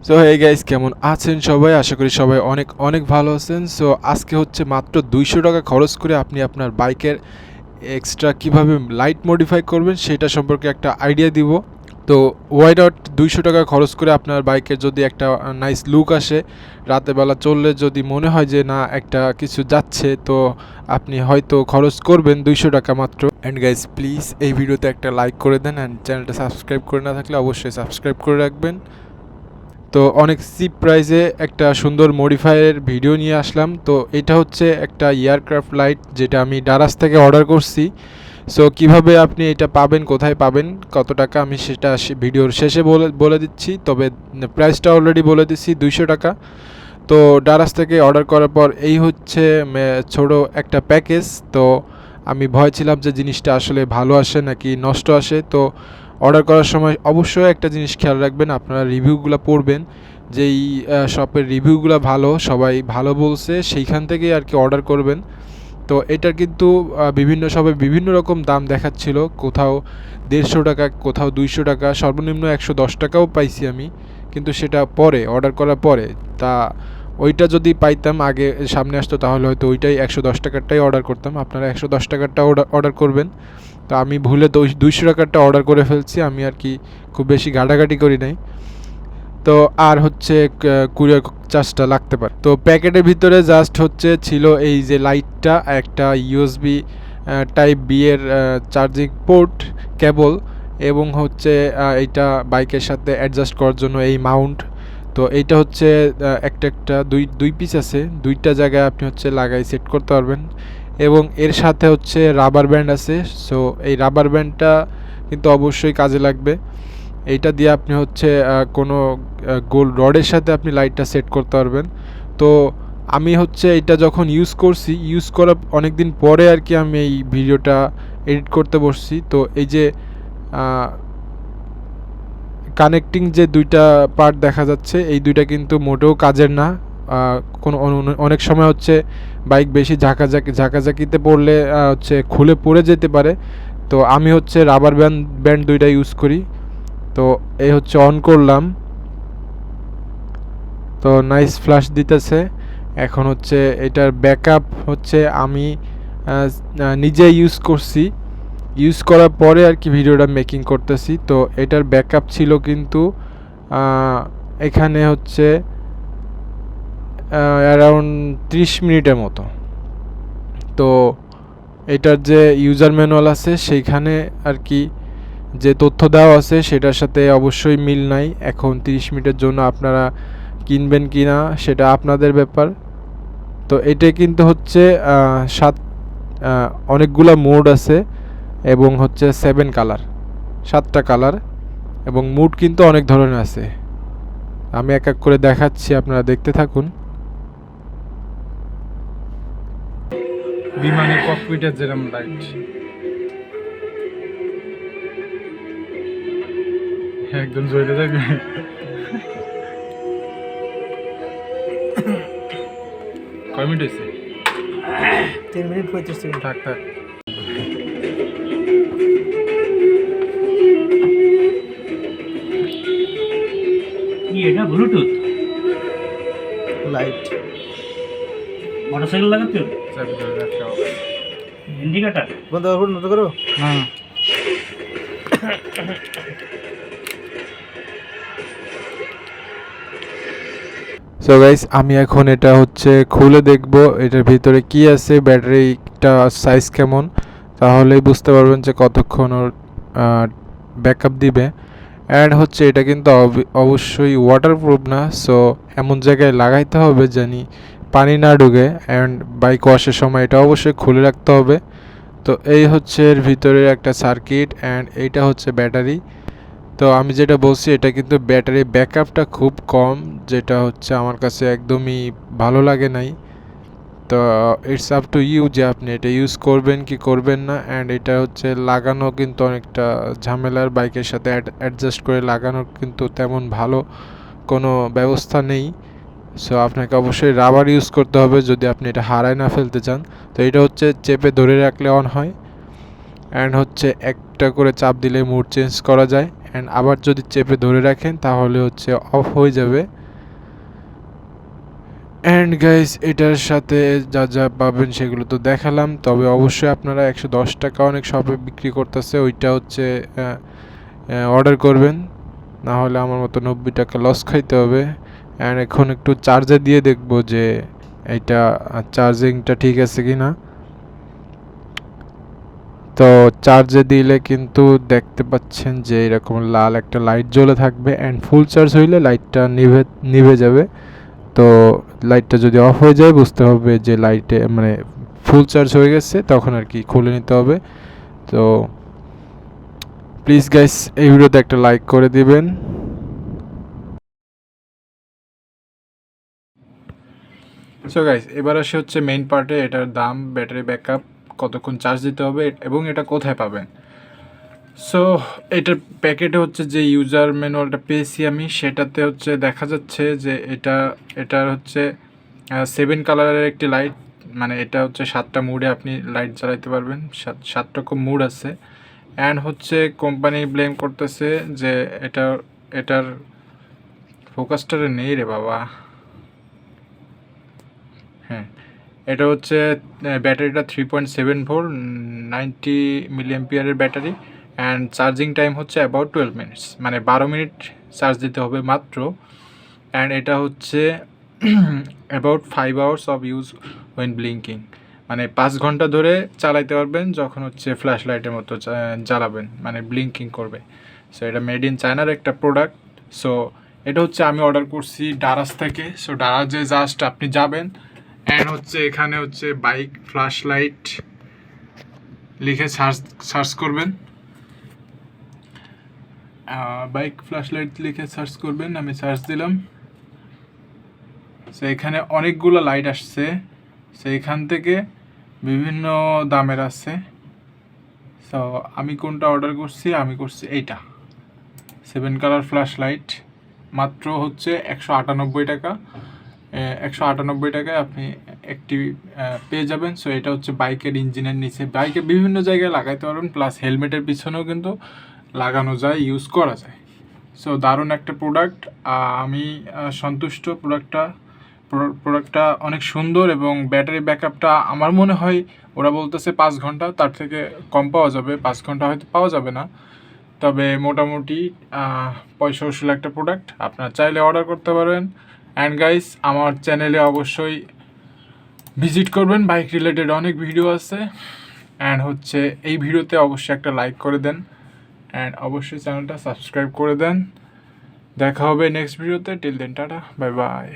So hey guys, কেমন আছেন সবাই? আশা করি সবাই অনেক অনেক ভালো আছেন। সো আজকে হচ্ছে মাত্র 200 টাকা খরচ করে আপনি আপনার বাইকের এক্সট্রা কিভাবে লাইট মডিফাই করবেন সেটা সম্পর্কে একটা আইডিয়া দিব। তো ওয়াই ডট 200 টাকা খরচ করে আপনার বাইকের যদি একটা নাইস লুক আসে, রাতের বেলা চললে যদি মনে হয় যে না একটা কিছু যাচ্ছে, তো আপনি হয়তো খরচ করবেন 200 টাকা মাত্র। অ্যান্ড গাইস, প্লিজ এই ভিডিওতে একটা লাইক করে দেন অ্যান্ড চ্যানেলটা সাবস্ক্রাইব করে না থাকলে অবশ্যই সাবস্ক্রাইব করে রাখবেন। তো অনেক চিপ প্রাইসে একটা সুন্দর মডিফাইয়ের ভিডিও নিয়ে আসলাম। তো এটা হচ্ছে একটা এয়ারক্রাফট লাইট, যেটা আমি ডারাস থেকে অর্ডার করছি। সো কিভাবে আপনি এটা পাবেন, কোথায় পাবেন, কত টাকা, আমি সেটা ভিডিওর শেষে বলে দিচ্ছি। তবে প্রাইসটা অলরেডি বলে দিচ্ছি, 200 টাকা। তো ডারাস থেকে অর্ডার করার পর এই হচ্ছে ছোট একটা প্যাকেজ। তো আমি ভয় ছিলাম যে জিনিসটা আসলে ভালো আসে নাকি নষ্ট আসে। তো অর্ডার করার সময় অবশ্যই একটা জিনিস খেয়াল রাখবেন, আপনারা রিভিউগুলো পড়বেন, যেই শপের রিভিউগুলো ভালো, সবাই ভালো বলছে, সেইখান থেকেই আর কি অর্ডার করবেন। তো এটার কিন্তু বিভিন্ন শপে বিভিন্ন রকম দাম দেখাচ্ছিল, কোথাও 150 টাকা, কোথাও 200 টাকা, সর্বনিম্ন 110 টাকাও পাইছি আমি। কিন্তু সেটা পরে অর্ডার করার পরে, তা ওইটা যদি পাইতাম আগে সামনে আসতো তাহলে হয়তো ওইটাই 110 টাকারটাই অর্ডার করতাম। আপনারা 110 টাকারটা অর্ডার করবেন। তো আমি ভুলে 200 টাকারটা অর্ডার করে ফেলছি, আমি আর কি খুব বেশি ঘাটাঘাটি করি নাই। তো আর হচ্ছে কুরিয়ার চার্জটা লাগতে পারে। তো প্যাকেটের ভিতরে জাস্ট হচ্ছে ছিল এই যে লাইটটা, একটা ইউএসবি টাইপ বি এর চার্জিং পোর্ট কেবল, এবং হচ্ছে এইটা বাইকের সাথে অ্যাডজাস্ট করার জন্য এই মাউন্ট। তো এইটা হচ্ছে একটা দুই পিস আছে, দুইটা জায়গায় আপনি হচ্ছে লাগাই সেট করতে পারবেন। এবং এর সাথে হচ্ছে রাবার ব্যান্ড আছে। সো এই রাবার ব্যান্ডটা কিন্তু অবশ্যই কাজে লাগবে। এইটা দিয়ে আপনি হচ্ছে কোনো গোল রডের সাথে আপনি লাইটটা সেট করতে পারবেন। তো আমি হচ্ছে এটা যখন ইউজ করার অনেক দিন পরে আর কি আমি এই ভিডিওটা এডিট করতে বসছি। তো এই যে কানেক্টিং যে দুইটা পার্ট দেখা যাচ্ছে, এই দুইটা কিন্তু মোটেও কাজের না। কোনো অনেক সময় হচ্ছে বাইক বেশি ঝাঁকাঝাঁকিতে পড়লে হচ্ছে খুলে পড়ে যেতে পারে। তো আমি হচ্ছে রাবার ব্যান্ড দুইটা ইউজ করি। তো এই হচ্ছে অন করলাম, তো নাইস ফ্ল্যাশ দিতেছে। এখন হচ্ছে এটার ব্যাকআপ হচ্ছে আমি নিজে ইউজ করার পরে আর কি ভিডিওটা মেকিং করতেছি। তো এটার ব্যাকআপ ছিল কিন্তু এখানে হচ্ছে অ্যারাউন্ড 30 মিনিটের মতো। তো এটার যে ইউজার ম্যানুয়াল আছে সেইখানে আর কি যে তথ্য দেওয়া আছে সেটার সাথে অবশ্যই মিল নাই। এখন 30 মিনিটের জন্য আপনারা কিনবেন কি না সেটা আপনাদের ব্যাপার। তো এটা কিন্তু হচ্ছে অনেকগুলা মোড আছে, এবং হচ্ছে 7টা কালার, এবং মুড কিন্তু অনেক ধরনের আছে। আমি এক এক করে দেখাচ্ছি, আপনারা দেখতে থাকুন। বিমানের ককপিটের যেরকম লাইট, একদম জ্বলে থাকবে। কয় মিনিট হয়েছে? 3 মিনিট 35 সেকেন্ড। থাক থাক। কি এটা ব্লুটুথ লাইট মোটরসাইকেল লাগাতে চাবি ধরে রাখতে হবে। ইন্ডিকেটার বন্ধ করো, নতুন করো। হ্যাঁ, সো গাইস, আমি এখন এটা হচ্ছে খুলে দেখব এটার ভিতরে কি আছে, ব্যাটারিটা সাইজ কেমন, তাহলেই বুঝতে পারবেন যে কতক্ষণ ওর ব্যাকআপ দিবে। অ্যান্ড হচ্ছে এটা কিন্তু অবশ্যই ওয়াটারপ্রুফ না। সো এমন জায়গায় লাগাইতে হবে জানি পানি না ঢুকে, অ্যান্ড বাইক ওয়াশের সময় এটা অবশ্যই খুলে রাখতে হবে। তো এই হচ্ছে এর ভিতরের একটা সার্কিট, অ্যান্ড এইটা হচ্ছে ব্যাটারি। তো আমি যেটা বলছি, এটা কিন্তু ব্যাটারি ব্যাকআপটা খুব কম, যেটা হচ্ছে আমার কাছে একদমই ভালো লাগে নাই। তো ইটস আপ টু ইউ যে আপনি এটা ইউজ করবেন কি করবেন না। অ্যান্ড এটা হচ্ছে লাগানো কিন্তু অনেকটা ঝামেলার, বাইকের সাথে অ্যাডজাস্ট করে লাগানোর কিন্তু তেমন ভালো কোনো ব্যবস্থা নেই। সো আপনাকে অবশ্যই রাবার ইউজ করতে হবে যদি আপনি এটা হারায় না ফেলতে চান। তো এটা হচ্ছে চেপে ধরে রাখলে অন হয়, অ্যান্ড হচ্ছে একটা করে চাপ দিলে মুড চেঞ্জ করা যায়। অ্যান্ড আবার যদি চেপে ধরে রাখেন তাহলে হচ্ছে অফ হয়ে যাবে। অ্যান্ড গাইস এটার সাথে যা যা পাবেন সেগুলো তো দেখালাম, তবে অবশ্যই আপনারা 110 টাকা অনেক শপে বিক্রি করতেছে, ওইটা হচ্ছে অর্ডার করবেন, না হলে আমার মতো 90 টাকা লস খাইতে হবে। অ্যান্ড এখন একটু চার্জে দিয়ে দেখবো যে এটা চার্জিংটা ঠিক আছে কি না। তো চার্জে দিলে কিন্তু দেখতে পাচ্ছেন যে এরকম লাল একটা লাইট জ্বলে থাকবে, অ্যান্ড ফুল চার্জ হইলে লাইটটা নিভে যাবে। তো লাইটটা যদি অফ হয়ে যায় বুঝতে হবে যে লাইটে মানে ফুল চার্জ হয়ে গেছে, তখন আর কি খুলে নিতে হবে। তো প্লিজ গাইস এই ভিডিওতে একটা লাইক করে দিবেন। সো গাইস এবার আসে হচ্ছে মেইন পার্টে, এটার দাম, ব্যাটারি ব্যাকআপ, কতক্ষণ চার্জ দিতে হবে এবং এটা কোথায় পাবেন। সো এটার প্যাকেটে হচ্ছে যে ইউজার ম্যানুয়ালটা পেয়েছি আমি, সেটাতে হচ্ছে দেখা যাচ্ছে যে এটার হচ্ছে 7 কালারের একটি লাইট, মানে এটা হচ্ছে 7টা মুডে আপনি লাইট জ্বালাইতে পারবেন, 7 রকম মুড আছে। অ্যান্ড হচ্ছে কোম্পানি ব্লেম করতেছে যে এটার ফোকাসটারে নেই রে বাবা। হ্যাঁ, এটা হচ্ছে ব্যাটারিটা 3.7 ভোল্ট, 90 মিলিঅ্যাম্পিয়ারের ব্যাটারি। অ্যান্ড চার্জিং টাইম হচ্ছে অ্যাবাউট 12 মিনিটস, মানে 12 মিনিট চার্জ দিতে হবে মাত্র। অ্যান্ড এটা হচ্ছে about 5 hours of use when blinking, মানে 5 ঘন্টা ধরে চালাইতে পারবেন যখন হচ্ছে ফ্ল্যাশ লাইটের মতো জ্বালাবেন, মানে ব্লিঙ্কিং করবে। সো এটা মেড ইন চায়নার একটা প্রোডাক্ট। সো এটা হচ্ছে আমি অর্ডার করছি ডারাজ থেকে। সো ডারাজে জাস্ট আপনি যাবেন, অ্যান্ড হচ্ছে এখানে হচ্ছে বাইক ফ্ল্যাশ লাইট লিখে সার্চ করবেন, বাইক ফ্ল্যাশ লাইট লিখে সার্চ করবেন। আমি সার্চ দিলাম, সো এখানে অনেকগুলো লাইট আসছে। সো এখান থেকে বিভিন্ন দামের আছে। সো আমি কোনটা অর্ডার করছি, আমি করছি এইটা 7 কালার ফ্ল্যাশ লাইট, মাত্র হচ্ছে 198 টাকা। 198 টাকায় আপনি একটি পেয়ে যাবেন। সো এটা হচ্ছে বাইকের ইঞ্জিনের নিচে, বাইকে বিভিন্ন জায়গায় লাগাইতে পারবেন, প্লাস হেলমেটের পিছনেও কিন্তু লাগানো যায়, ইউজ করা যায়। সো দারুণ একটা প্রোডাক্ট, আমি সন্তুষ্ট। প্রোডাক্টটা অনেক সুন্দর এবং ব্যাটারি ব্যাকআপটা আমার মনে হয় ওরা বলতেছে 5 ঘন্টা, তার থেকে কম পাওয়া যাবে, 5 ঘন্টা হয়তো পাওয়া যাবে না, তবে মোটামুটি পয়সা উসুল একটা প্রোডাক্ট, আপনারা চাইলে অর্ডার করতে পারেন। অ্যান্ড গাইস আমার চ্যানেলে অবশ্যই ভিজিট করবেন, বাইক রিলেটেড অনেক ভিডিও আছে। অ্যান্ড হচ্ছে এই ভিডিওতে অবশ্যই একটা লাইক করে দেন, অ্যান্ড অবশ্যই চ্যানেলটা সাবস্ক্রাইব করে দেন। দেখা হবে নেক্সট ভিডিওতে, till then tata, bye by.